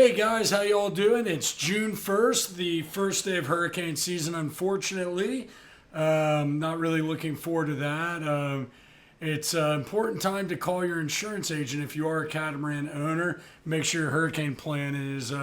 Hey guys, how y'all doing? It's June 1st, the first day of hurricane season, unfortunately. Not really looking forward to that. It's an important time to call your insurance agent if you are a catamaran owner. Make sure your hurricane plan is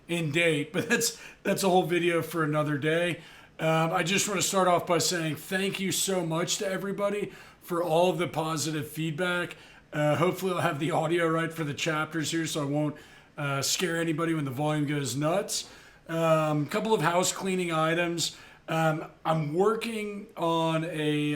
in date, but that's a whole video for another day. I just want to start off by saying thank you so much to everybody for all of the positive feedback. Hopefully I'll have the audio right for the chapters here so I won't scare anybody when the volume goes nuts. Couple of house cleaning items. I'm working on a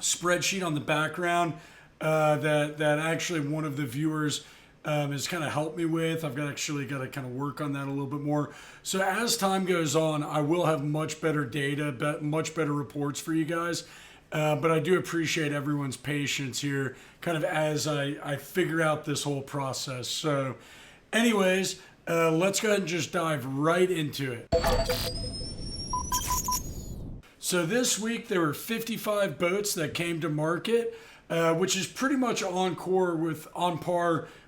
spreadsheet on the background that actually one of the viewers has kind of helped me with. I've got to kind of work on that a little bit more. So as time goes on, I will have much better data, much better reports for you guys. But I do appreciate everyone's patience here kind of as I figure out this whole process. So anyways, let's go ahead and just dive right into it. So this week there were 55 boats that came to market, which is pretty much on par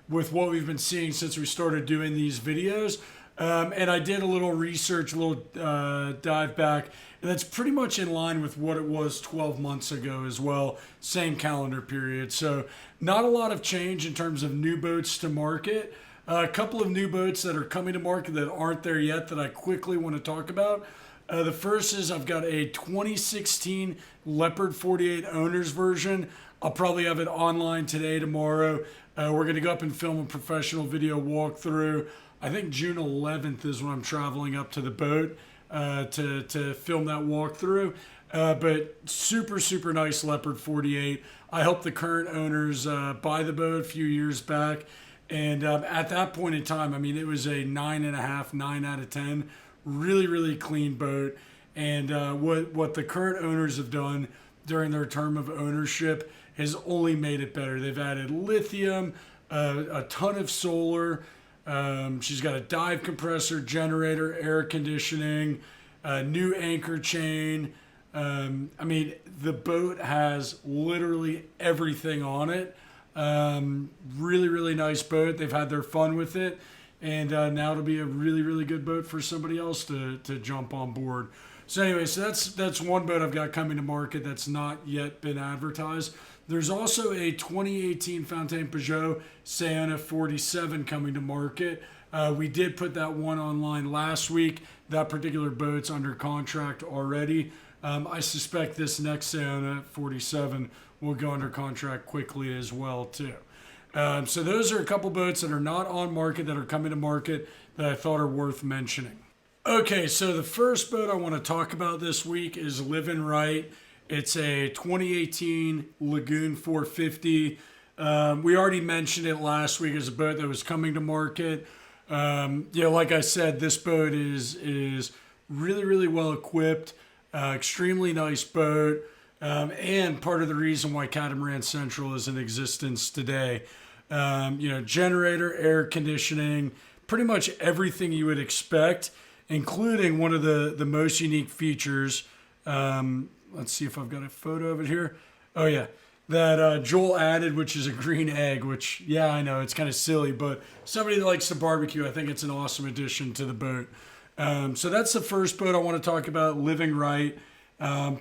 with what we've been seeing since we started doing these videos. And I did a little research, a little dive back, and that's pretty much in line with what it was 12 months ago as well, same calendar period. So not a lot of change in terms of new boats to market. A couple of new boats that are coming to market that aren't there yet that I quickly want to talk about. The first is I've got a 2016 Leopard 48 owners version. I'll probably have it online today, tomorrow. We're going to go up and film a professional video walkthrough. I think June 11th is when I'm traveling up to the boat to film that walkthrough. But super, super nice Leopard 48. I helped the current owners buy the boat a few years back. And at that point in time, I mean, it was a 9.5, 9 out of 10. Really, really clean boat. And what the current owners have done during their term of ownership has only made it better. They've added lithium, a ton of solar. She's got a dive compressor, generator, air conditioning, new anchor chain. I mean, the boat has literally everything on it. Really, really nice boat. They've had their fun with it. And now it'll be a really, really good boat for somebody else to jump on board. So anyway, so that's one boat I've got coming to market that's not yet been advertised. There's also a 2018 Fontaine Pajot Sayona 47 coming to market. We did put that one online last week. That particular boat's under contract already. I suspect this next Sayona 47 will go under contract quickly as well too. So those are a couple boats that are not on market that are coming to market that I thought are worth mentioning. Okay, so the first boat I want to talk about this week is Living Right. It's a 2018 Lagoon 450. We already mentioned it last week as a boat that was coming to market. Like I said, this boat is really, really well equipped, extremely nice boat, and part of the reason why Catamaran Central is in existence today. Generator, air conditioning, pretty much everything you would expect, including one of the most unique features. Let's see if I've got a photo of it here. Oh yeah, that Joel added, which is a green egg, which, yeah, I know it's kind of silly, but somebody that likes to barbecue, I think it's an awesome addition to the boat. So that's the first boat I want to talk about, Living Right.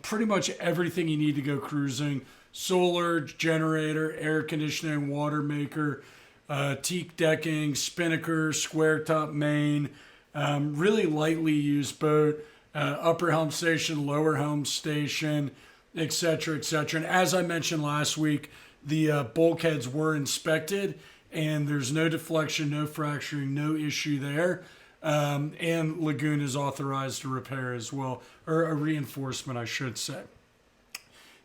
Pretty much everything you need to go cruising. Solar, generator, air conditioning, water maker, teak decking, spinnaker, square top main. Really lightly used boat. Upper helm station, lower helm station, etc., etc. And as I mentioned last week, the bulkheads were inspected, and there's no deflection, no fracturing, no issue there. And Lagoon is authorized to repair as well, or a reinforcement, I should say.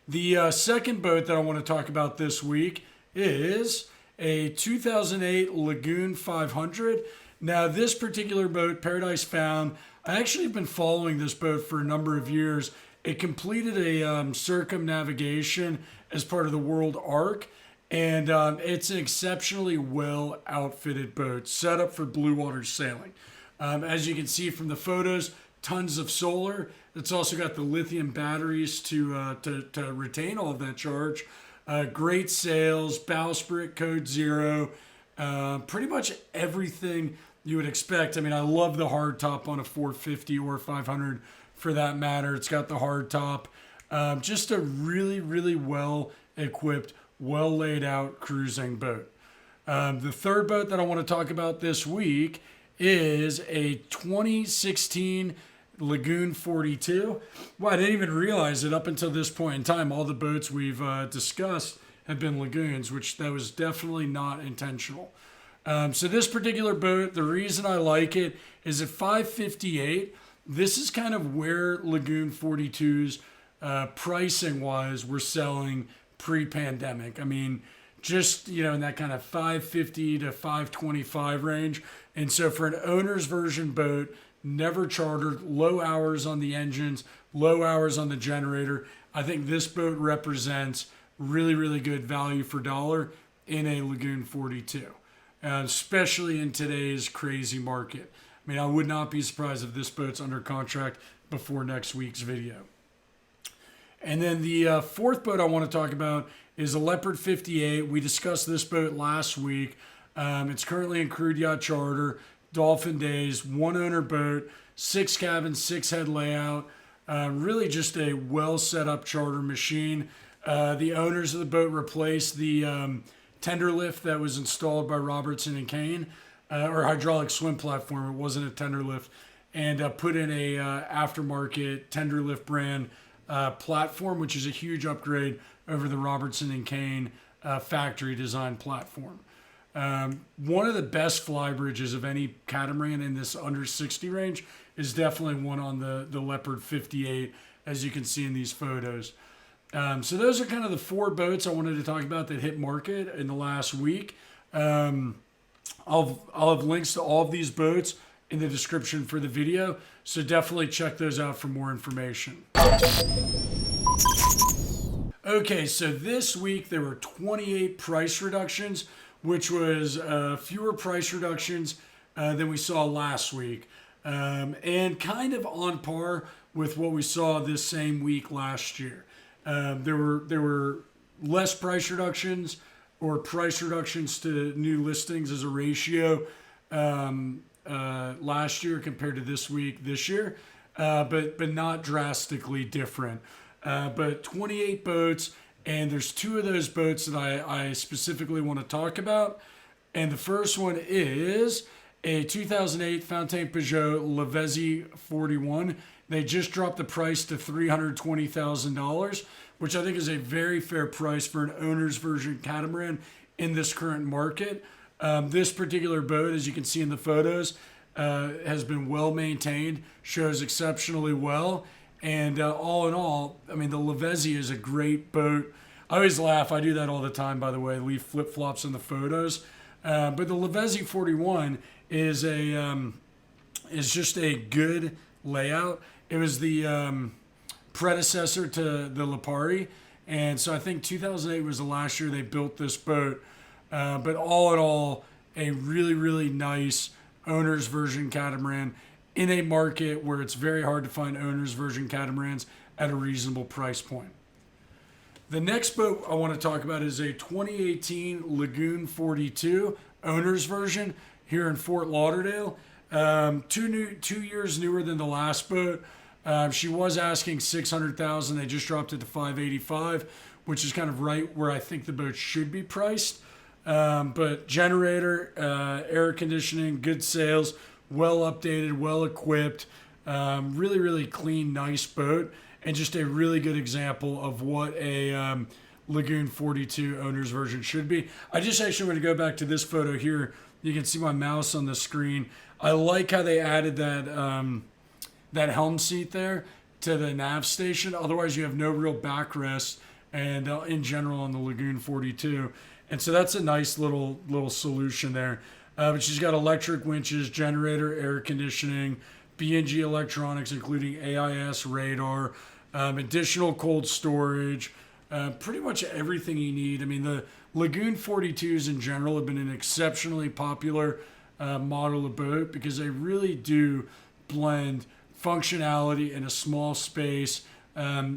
The second boat that I want to talk about this week is a 2008 Lagoon 500. Now, this particular boat, Paradise Found, I actually have been following this boat for a number of years. It completed a circumnavigation as part of the World Arc, and it's an exceptionally well outfitted boat set up for blue water sailing. As you can see from the photos, tons of solar. It's also got the lithium batteries to retain all of that charge. Great sails, bowsprit code 0. Pretty much everything you would expect. I mean, I love the hard top on a 450 or 500 for that matter. It's got the hard top. Just a really, really well equipped, well laid out cruising boat. The third boat that I want to talk about this week is a 2016 Lagoon 42. Well, I didn't even realize it up until this point in time. All the boats we've discussed have been Lagoons, which that was definitely not intentional. So this particular boat, the reason I like it is at 558. This is kind of where Lagoon 42s pricing wise were selling pre-pandemic. I mean, just, in that kind of 550 to 525 range. And so for an owner's version boat, never chartered, low hours on the engines, low hours on the generator, I think this boat represents really, really good value for dollar in a Lagoon 42, especially in today's crazy market. I mean, I would not be surprised if this boat's under contract before next week's video. And then the fourth boat I want to talk about is a Leopard 58. We discussed this boat last week. It's currently in crude yacht charter, Dolphin Days, one owner boat, 6 cabin, 6 head layout. Really just a well set up charter machine. The owners of the boat replaced the tender lift that was installed by Robertson and Kane, or hydraulic swim platform. It wasn't a tender lift, and put in a aftermarket tender lift brand platform, which is a huge upgrade over the Robertson and Kane factory design platform. One of the best fly bridges of any catamaran in this under 60 range is definitely one on the Leopard 58, as you can see in these photos. So those are kind of the 4 boats I wanted to talk about that hit market in the last week. I'll have links to all of these boats in the description for the video, so definitely check those out for more information. Okay, so this week there were 28 price reductions, which was fewer price reductions than we saw last week, and kind of on par with what we saw this same week last year. There were less price reductions or price reductions to new listings as a ratio last year compared to this year, but not drastically different. But 28 boats, and there's 2 of those boats that I specifically want to talk about. And the first one is a 2008 Fountaine Peugeot Lavezzi 41. They just dropped the price to $320,000, which I think is a very fair price for an owner's version catamaran in this current market. This particular boat, as you can see in the photos, has been well maintained, shows exceptionally well. And all in all, I mean, the Lavezzi is a great boat. I always laugh. I do that all the time, by the way, leave flip-flops in the photos. But the Lavezzi 41 is just a good layout. It was the predecessor to the Lipari. And so I think 2008 was the last year they built this boat. But all in all, a really, really nice owner's version catamaran in a market where it's very hard to find owner's version catamarans at a reasonable price point. The next boat I want to talk about is a 2018 Lagoon 42 owner's version here in Fort Lauderdale. 2 years newer than the last boat. She was asking $600,000. They just dropped it to $585,000, which is kind of right where I think the boat should be priced. But generator, air conditioning, good sales, well updated, well equipped, really, really clean, nice boat, and just a really good example of what a Lagoon 42 owner's version should be. I just actually want to go back to this photo here. You can see my mouse on the screen. I like how they added that helm seat there to the nav station. Otherwise, you have no real backrest, and in general on the Lagoon 42. And so that's a nice little solution there. But she's got electric winches, generator, air conditioning, B&G electronics, including AIS radar, additional cold storage, pretty much everything you need. I mean, the Lagoon 42s in general have been an exceptionally popular model of boat because they really do blend functionality in a small space,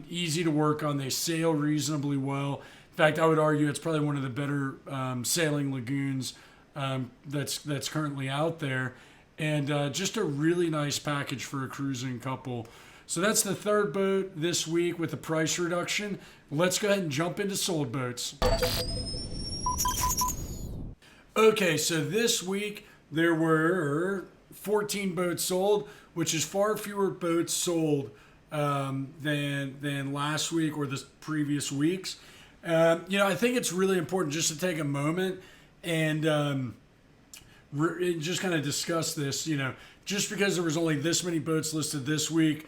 easy to work on. They sail reasonably well. In fact, I would argue it's probably one of the better sailing lagoons that's currently out there. and just a really nice package for a cruising couple. So that's the third boat this week with the price reduction. Let's go ahead and jump into sold boats. Okay, so this week there were 14 boats sold, which is far fewer boats sold than last week or the previous weeks. I think it's really important just to take a moment and just kind of discuss this. Just because there was only this many boats listed this week,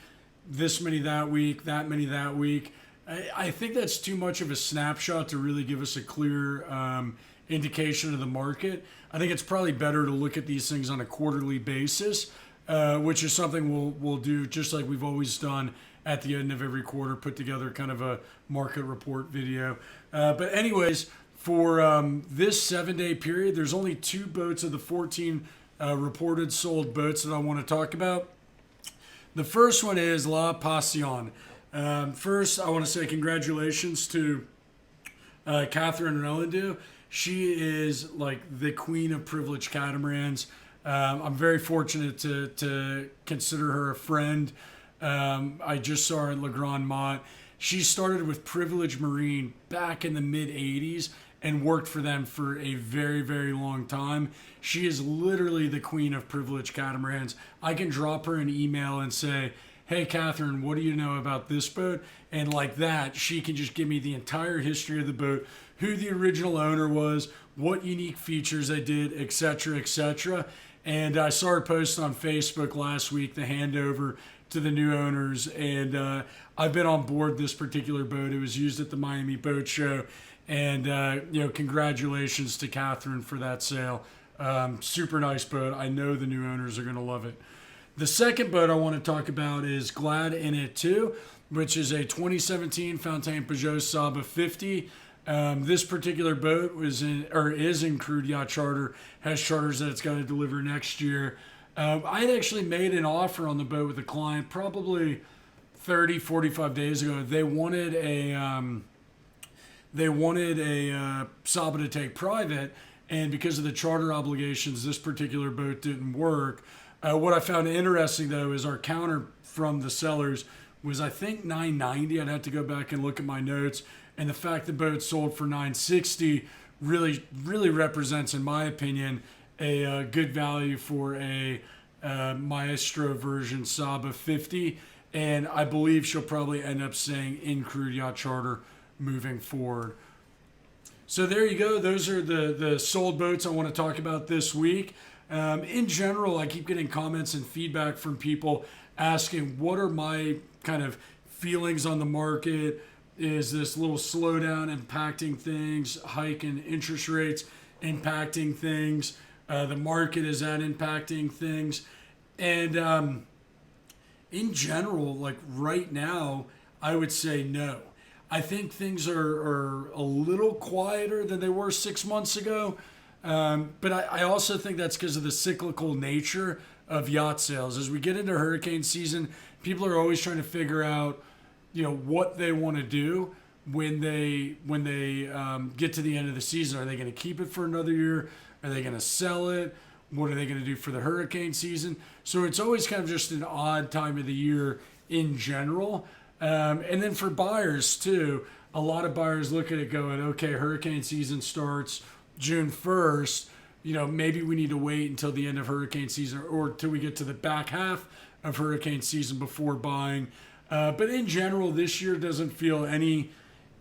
this many that week, that many that week, I think that's too much of a snapshot to really give us a clear indication of the market. I think it's probably better to look at these things on a quarterly basis, which is something we'll do just like we've always done at the end of every quarter, put together kind of a market report video. But anyways, for this 7-day period, there's only 2 boats of the 14 reported sold boats that I want to talk about. The first one is La Passion. First, I want to say congratulations to Catherine Relendu. She is like the queen of privileged catamarans. I'm very fortunate to consider her a friend. I just saw her at Le Grand Mont. She started with Privilege Marine back in the mid-'80s and worked for them for a very, very long time. She is literally the queen of privileged catamarans. I can drop her an email and say, hey, Catherine, what do you know about this boat? And like that, she can just give me the entire history of the boat, who the original owner was, what unique features they did, etc., etc. And I saw her post on Facebook last week, the handover to the new owners. And I've been on board this particular boat. It was used at the Miami Boat Show. And, congratulations to Catherine for that sale. Super nice boat. I know the new owners are going to love it. The second boat I want to talk about is Glad in It Too, which is a 2017 Fountaine Pajot Saba 50. This particular boat is in crude yacht charter, has charters that it's got to deliver next year. I had actually made an offer on the boat with a client probably 30, 45 days ago. They wanted a Saba to take private, and because of the charter obligations, this particular boat didn't work. What I found interesting, though, is our counter from the sellers was, I think, $990. I'd have to go back and look at my notes. And the fact the boat sold for $960 really, really represents, in my opinion, a good value for a Maestro version Saba 50. And I believe she'll probably end up staying in crude yacht charter moving forward. So there you go. Those are the sold boats I want to talk about this week. In general, I keep getting comments and feedback from people asking what are my kind of feelings on the market. Is this little slowdown impacting things? Hike in interest rates impacting things? The market, is that impacting things? And in general, like right now, I would say no. I think things are a little quieter than they were 6 months ago. But I also think that's because of the cyclical nature of yacht sales. As we get into hurricane season, people are always trying to figure out, what they want to do when they get to the end of the season. Are they going to keep it for another year? Are they going to sell it? What are they going to do for the hurricane season? So it's always kind of just an odd time of the year in general. And then for buyers too, a lot of buyers look at it going, okay, hurricane season starts June 1st. Maybe we need to wait until the end of hurricane season or till we get to the back half of hurricane season before buying. But in general, this year doesn't feel any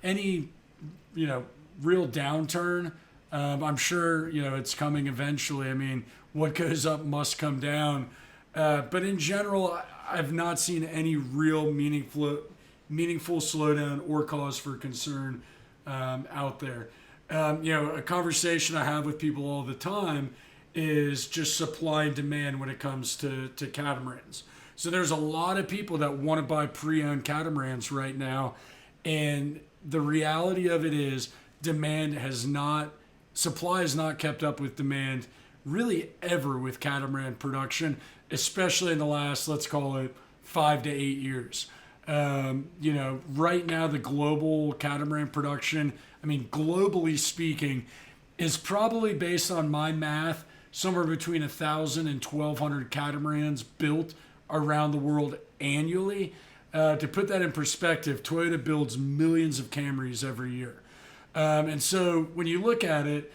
real downturn. I'm sure, it's coming eventually. I mean, what goes up must come down. But in general, I've not seen any real meaningful slowdown or cause for concern out there. A conversation I have with people all the time is just supply and demand when it comes to catamarans. So there's a lot of people that want to buy pre-owned catamarans right now. And the reality of it is supply has not kept up with demand really ever with catamaran production, especially in the last, let's call it 5 to 8 years. Right now the global catamaran production, globally speaking, is probably based on my math somewhere between 1,000 and 1,200 catamarans built around the world annually. To put that in perspective, Toyota builds millions of Camrys every year. And so when you look at it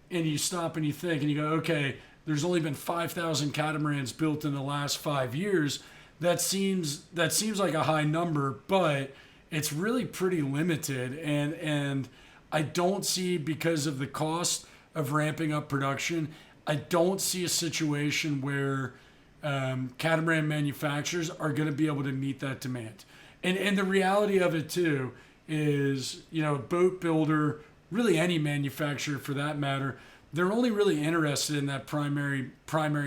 and you stop and you think and you go, okay, there's only been 5,000 catamarans built in the last 5 years. That seems like a high number, but it's really pretty limited. And I don't see, because of the cost of ramping up production, I don't see a situation where catamaran manufacturers are going to be able to meet that demand. And the reality of it too is, a boat builder, really any manufacturer for that matter, they're only really interested in that primary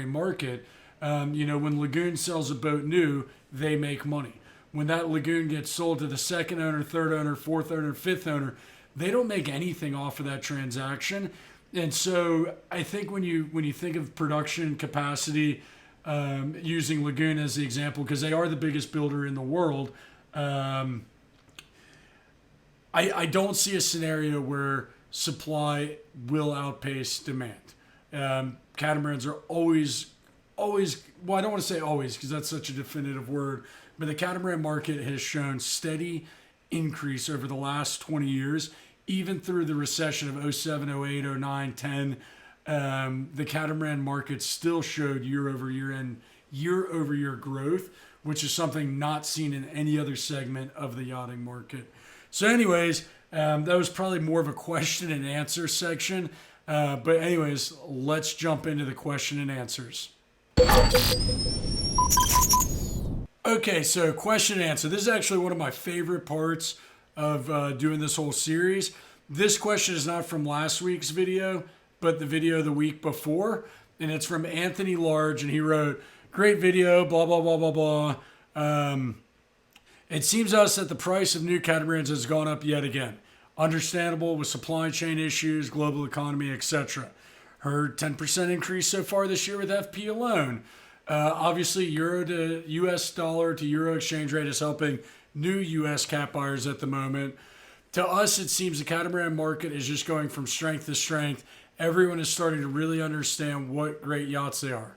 market. When Lagoon sells a boat new, they make money. When that Lagoon gets sold to the second owner, third owner, fourth owner, fifth owner, they don't make anything off of that transaction. And so I think when you think of production capacity, using Lagoon as the example, because they are the biggest builder in the world, I don't see a scenario where supply will outpace demand. Catamarans are always, well, I don't want to say always because that's such a definitive word, but the catamaran market has shown steady increase over the last 20 years, even through the recession of 07, 08, 09, 10. The catamaran market still showed year over year growth, which is something not seen in any other segment of the yachting market. So anyways, that was probably more of a question and answer section. But anyways, let's jump into the question and answers. Okay, so question and answer. This is actually one of my favorite parts of doing this whole series. This question is not from last week's video, but the video the week before. And it's from Anthony Large, and he wrote, "Great video, blah, blah, blah, blah, blah. It seems to us that the price of new catamarans has gone up yet again. Understandable with supply chain issues, global economy, etc. Heard 10% increase so far this year with FP alone. Obviously, euro to US dollar to euro exchange rate is helping new US cat buyers at the moment. To us, it seems the catamaran market is just going from strength to strength. Everyone is starting to really understand what great yachts they are."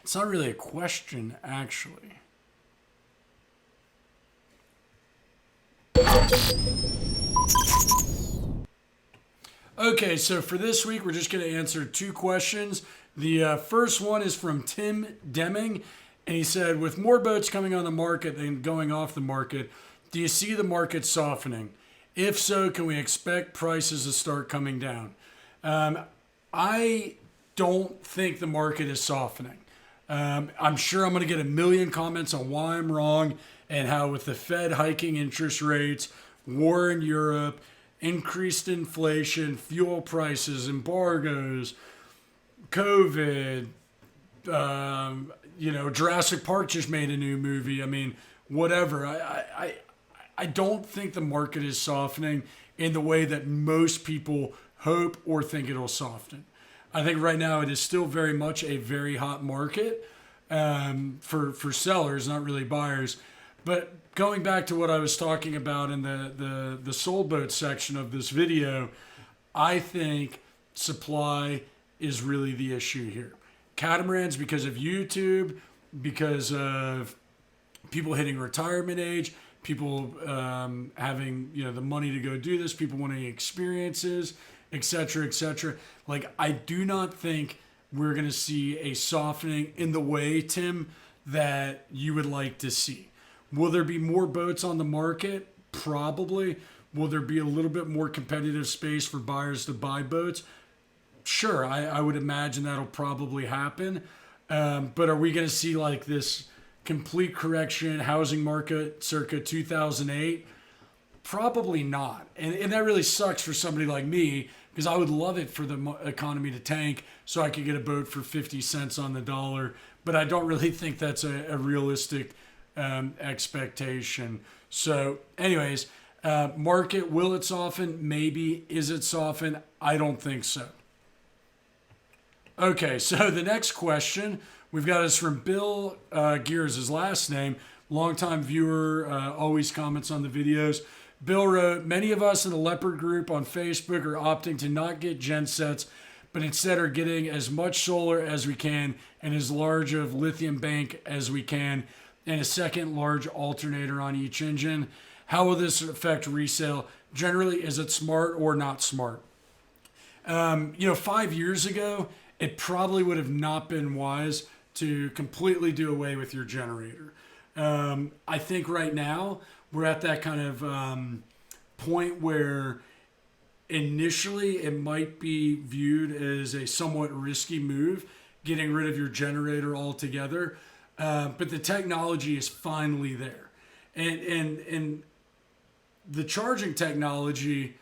It's not really a question, actually. Okay, so for this week, we're just going to answer two questions. The first one is from Tim Deming, and he said, "With more boats coming on the market than going off the market, do you see the market softening? If so, can we expect prices to start coming down?" I don't think the market is softening. I'm sure I'm going to get a million comments on why I'm wrong and how with the Fed hiking interest rates, war in Europe, increased inflation, fuel prices, embargoes, COVID, Jurassic Park just made a new movie. I mean, whatever. I don't think the market is softening in the way that most people hope or think it'll soften. I think right now it is still very much a very hot market for sellers, not really buyers. But going back to what I was talking about in the sold boat section of this video, I think supply is really the issue here. Catamarans, because of YouTube, because of people hitting retirement age, people having the money to go do this, people wanting experiences, etc., etc. Like, I do not think we're going to see a softening in the way, Tim, that you would like to see. Will there be more boats on the market? Probably. Will there be a little bit more competitive space for buyers to buy boats? Sure, I would imagine that'll probably happen. But are we going to see like this complete correction housing market circa 2008? Probably not. And that really sucks for somebody like me, because I would love it for the economy to tank so I could get a boat for 50 cents on the dollar. But I don't really think that's a realistic expectation. So anyways, market, will it soften? Maybe. Is it soften? I don't think so. Okay, so the next question we've got is from Bill Gears, his last name, longtime viewer, always comments on the videos. Bill wrote, many of us in the Leopard group on Facebook are opting to not get gensets, but instead are getting as much solar as we can and as large of lithium bank as we can and a second large alternator on each engine. How will this affect resale? Generally, is it smart or not smart? 5 years ago, it probably would have not been wise to completely do away with your generator. I think right now we're at that kind of point where initially it might be viewed as a somewhat risky move, getting rid of your generator altogether. But the technology is finally there. And the charging technology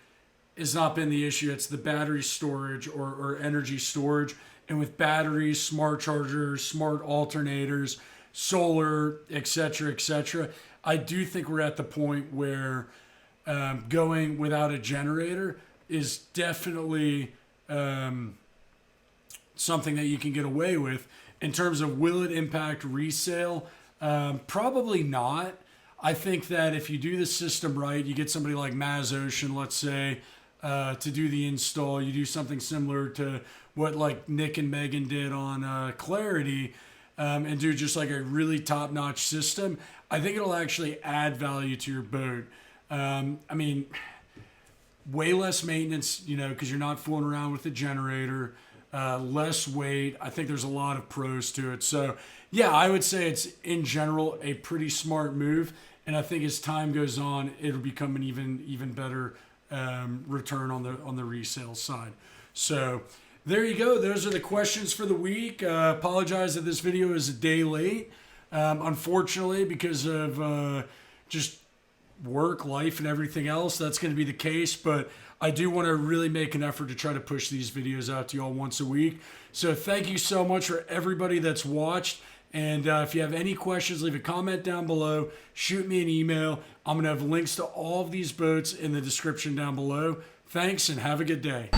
has not been the issue. It's the battery storage or energy storage. And with batteries, smart chargers, smart alternators, solar, etc., I do think we're at the point where going without a generator is definitely something that you can get away with. In terms of will it impact resale? Probably not. I think that if you do the system right, you get somebody like Maz Ocean, let's say, to do the install. You do something similar to what like Nick and Megan did on Clarity, and do just like a really top-notch system. I think it'll actually add value to your boat. Way less maintenance, because you're not fooling around with the generator. Less weight. I think there's a lot of pros to it. So, yeah, I would say it's in general a pretty smart move. And I think as time goes on, it'll become an even better return on the resale side. So there you go. Those are the questions for the week. Apologize that this video is a day late. Unfortunately, because of just work, life, and everything else, that's going to be the case. But I do want to really make an effort to try to push these videos out to y'all once a week. So thank you so much for everybody that's watched. And if you have any questions, leave a comment down below. Shoot me an email. I'm going to have links to all of these boats in the description down below. Thanks and have a good day.